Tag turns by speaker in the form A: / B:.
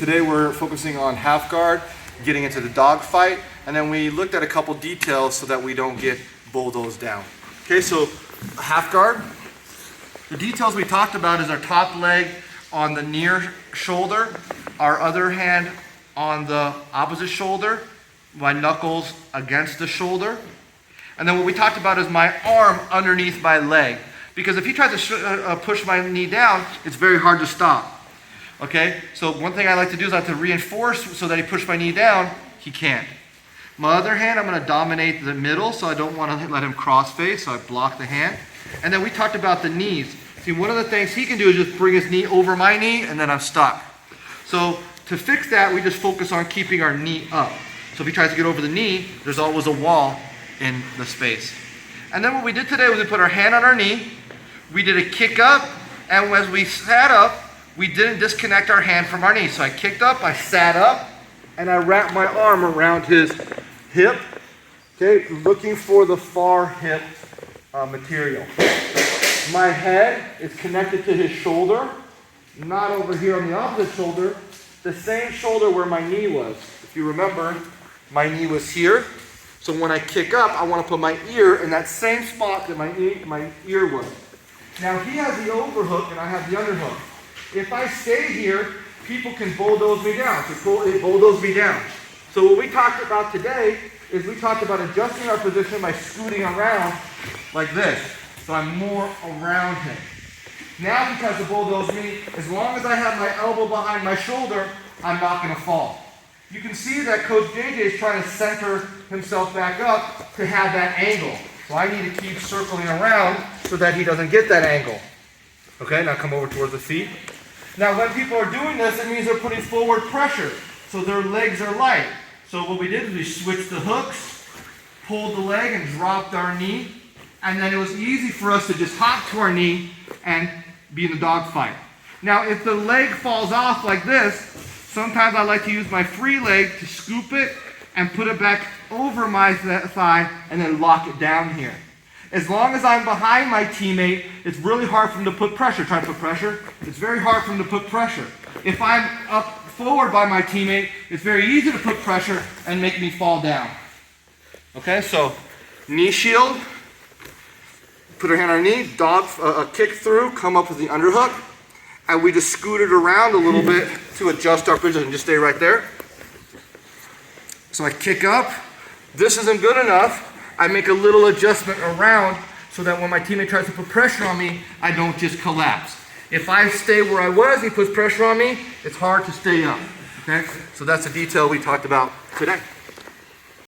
A: today we're focusing on half guard, getting into the dog fight, and then we looked at a couple details so that we don't get bulldozed down. Okay, so half guard. The details we talked about is our top leg on the near shoulder, our other hand on the opposite shoulder, my knuckles against the shoulder. And then what we talked about is my arm underneath my leg. Because if he tries to push my knee down, it's very hard to stop. Okay, so one thing I like to do is I have to reinforce so that he pushes my knee down. He can't. My other hand, I'm going to dominate the middle, so I don't want to let him cross face, so I block the hand. And then we talked about the knees. See, one of the things he can do is just bring his knee over my knee, and then I'm stuck. So to fix that, we just focus on keeping our knee up. So if he tries to get over the knee, there's always a wall in the space. And then what we did today was we put our hand on our knee, we did a kick up, and as we sat up, we didn't disconnect our hand from our knee. So I kicked up, I sat up, and I wrapped my arm around his hip, okay, looking for the far hip material. My head is connected to his shoulder, not over here on the opposite shoulder, the same shoulder where my knee was. If you remember, my knee was here. So when I kick up, I want to put my ear in that same spot that my ear was. Now he has the overhook and I have the underhook. If I stay here, people can bulldoze me down. So it bulldoze me down. So what we talked about today is we talked about adjusting our position by scooting around like this. So I'm more around him. Now he tries to bulldoze me. As long as I have my elbow behind my shoulder, I'm not going to fall. You can see that Coach JJ is trying to center himself back up to have that angle. So I need to keep circling around so that he doesn't get that angle. Okay, now come over towards the feet. Now when people are doing this, it means they're putting forward pressure. So their legs are light. So what we did is we switched the hooks, pulled the leg and dropped our knee. And then it was easy for us to just hop to our knee and be in the dog fight. Now if the leg falls off like this, sometimes I like to use my free leg to scoop it and put it back over my thigh and then lock it down here. As long as I'm behind my teammate, it's really hard for him to put pressure. Try to put pressure. It's very hard for him to put pressure. If I'm up forward by my teammate, it's very easy to put pressure and make me fall down. Okay, so knee shield. Put our hand on our knee, dog, kick through, come up with the underhook, and we just scoot it around a little bit to adjust our position. Just stay right there. So I kick up. This isn't good enough. I make a little adjustment around so that when my teammate tries to put pressure on me, I don't just collapse. If I stay where I was, he puts pressure on me, it's hard to stay up. Okay? So that's a detail we talked about today.